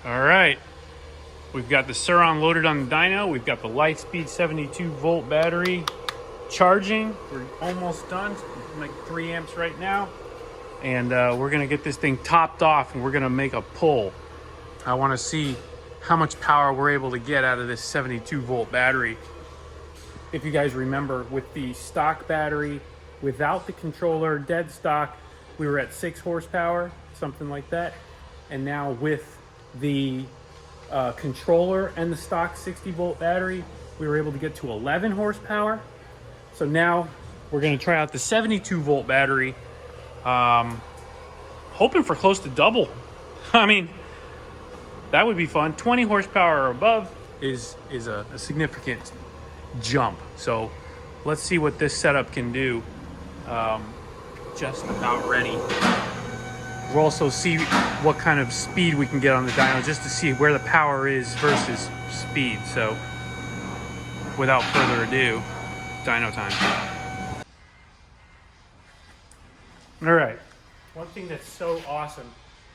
All right, we've got the Sur Ron loaded on the dyno. We've got the Lightspeed 72 volt battery charging. We're almost done, like 3 amps right now. And we're gonna get this thing topped off and we're gonna make a pull. I wanna see how much power we're able to get out of this 72 volt battery. If you guys remember, with the stock battery, without the controller, dead stock, we were at 6 horsepower, something like that. And now with the controller and the stock 60 volt battery, we were able to get to 11 horsepower. So now we're gonna try out the 72 volt battery, hoping for close to double. I mean, that would be fun. 20 horsepower or above is a significant jump. So let's see what this setup can do. Just about ready. We'll also see what kind of speed we can get on the dyno, just to see where the power is versus speed. So without further ado, dyno time. All right, one thing that's so awesome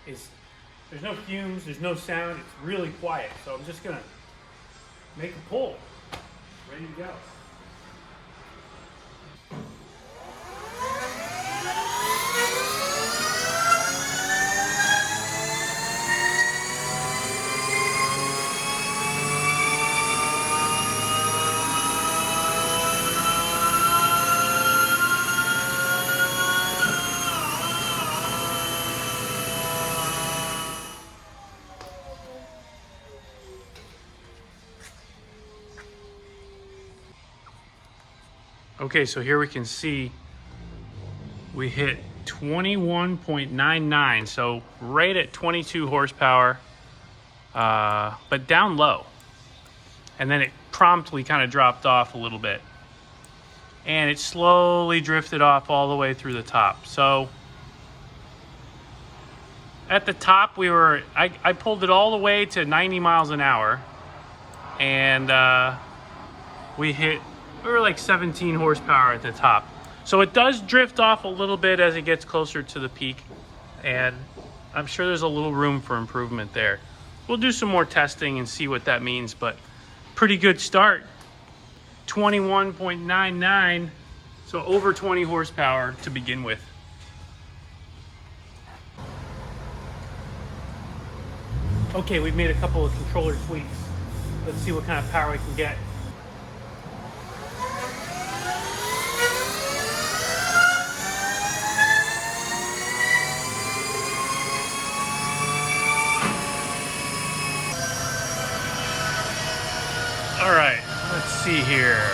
is there's no fumes, there's no sound, it's really quiet. So I'm just gonna make a pull, ready to go. Okay, so here we can see we hit 21.99, so right at 22 horsepower, but down low. And then it promptly kind of dropped off a little bit. And it slowly drifted off all the way through the top. So at the top, I pulled it all the way to 90 miles an hour. And we were like 17 horsepower at the top. So it does drift off a little bit as it gets closer to the peak, and I'm sure there's a little room for improvement there. We'll do some more testing and see what that means, but pretty good start. 21.99, so over 20 horsepower to begin with. Okay, we've made a couple of controller tweaks. Let's see what kind of power we can get. All right, let's see here.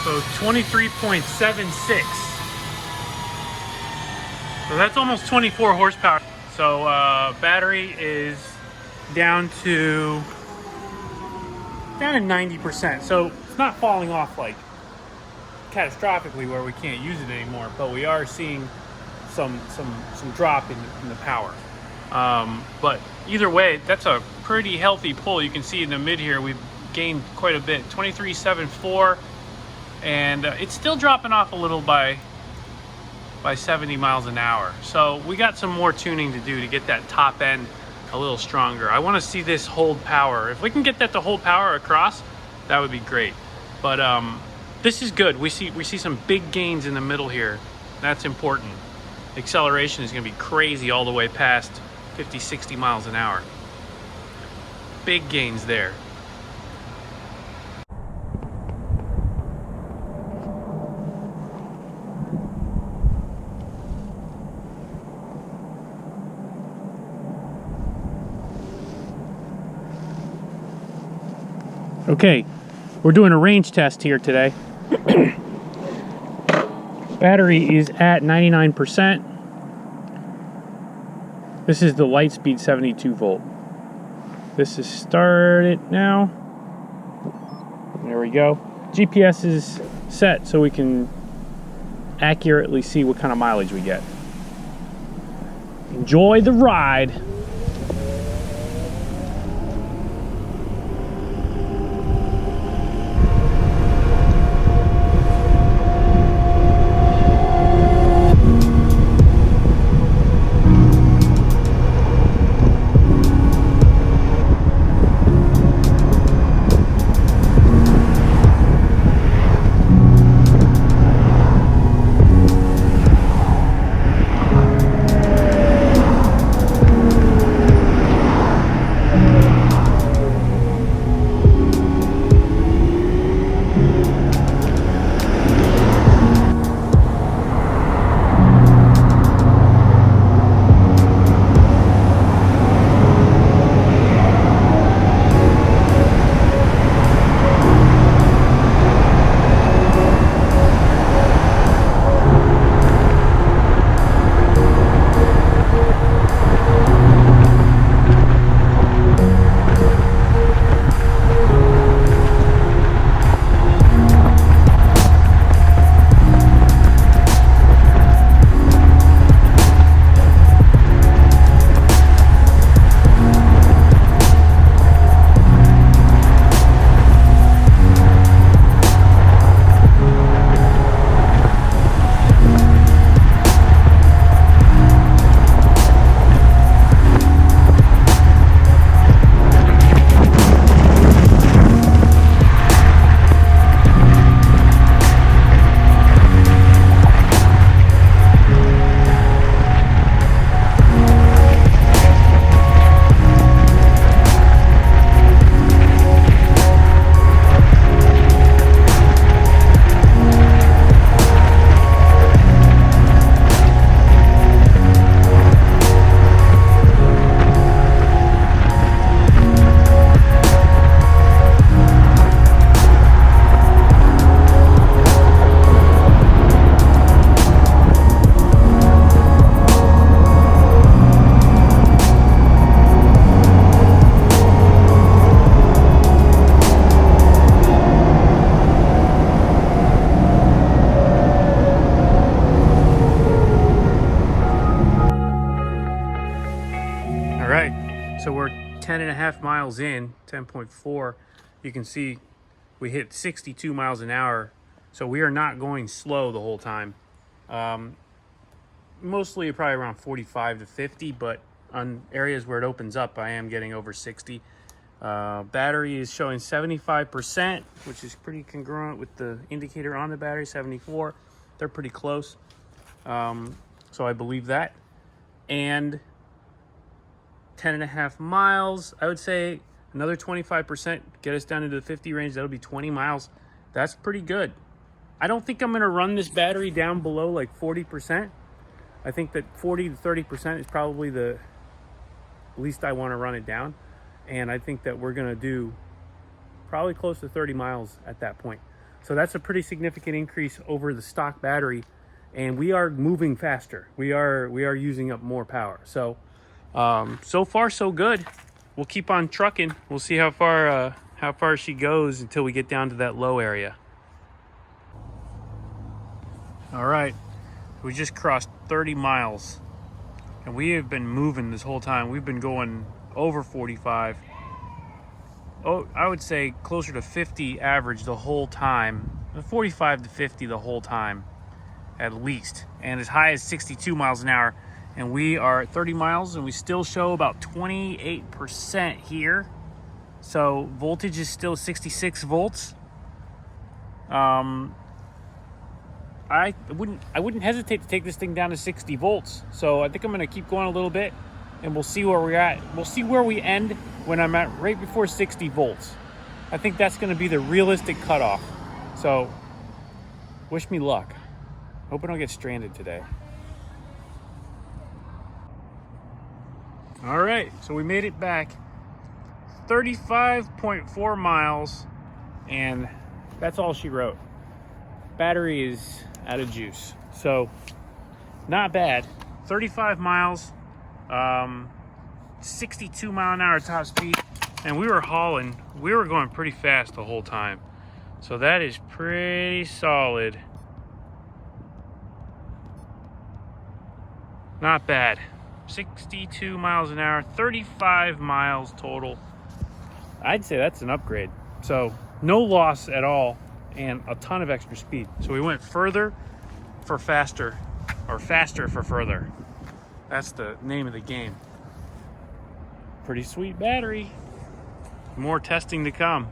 So 23.76. So that's almost 24 horsepower. So battery is down to 90%. So it's not falling off like catastrophically where we can't use it anymore, but we are seeing some drop in the power. But either way, that's a pretty healthy pull. You can see in the mid here, we've gained quite a bit, 23.74, and it's still dropping off a little by 70 miles an hour. So we got some more tuning to do to get that top end a little stronger. I want to see this hold power. If we can get that to hold power across, that would be great. But this is good. We see some big gains in the middle here. That's important. Acceleration is going to be crazy all the way past 50, 60 miles an hour. Big gains there. Okay, we're doing a range test here today. Battery is at 99%. This is the Lightspeed 72 volt. This is started now. There we go. GPS is set so we can accurately see what kind of mileage we get. Enjoy the ride. So we're 10.5 miles in, 10.4. You can see we hit 62 miles an hour. So we are not going slow the whole time. Mostly probably around 45 to 50, but on areas where it opens up, I am getting over 60. Battery is showing 75%, which is pretty congruent with the indicator on the battery, 74. They're pretty close. So I believe that. And 10.5 miles, I would say another 25%, get us down into the 50 range. That'll be 20 miles. That's pretty good. I don't think I'm gonna run this battery down below like 40%. I think that 40 to 30% is probably the least I wanna run it down. And I think that we're gonna do probably close to 30 miles at that point. So that's a pretty significant increase over the stock battery. And we are moving faster. We are using up more power. So, so far so good. We'll keep on trucking. We'll see how far she goes until we get down to that low area. All right, we just crossed 30 miles and we have been moving this whole time. We've been going over 45. Oh, I would say closer to 50 average the whole time. 45 to 50 the whole time, at least. And as high as 62 miles an hour. And we are at 30 miles and we still show about 28% here. So voltage is still 66 volts. I wouldn't hesitate to take this thing down to 60 volts. So I think I'm gonna keep going a little bit and we'll see where we're at. We'll see where we end when I'm at right before 60 volts. I think that's gonna be the realistic cutoff. So wish me luck. Hope I don't get stranded today. All right, so we made it back 35.4 miles and that's all she wrote. Battery is out of juice. So not bad. 35 miles, 62 mile an hour top speed. And we were hauling, we were going pretty fast the whole time. So that is pretty solid. Not bad. 62 miles an hour, 35 miles total. I'd say that's an upgrade. So no loss at all and a ton of extra speed. So we went further for faster, or faster for further. That's the name of the game. Pretty sweet battery. More testing to come.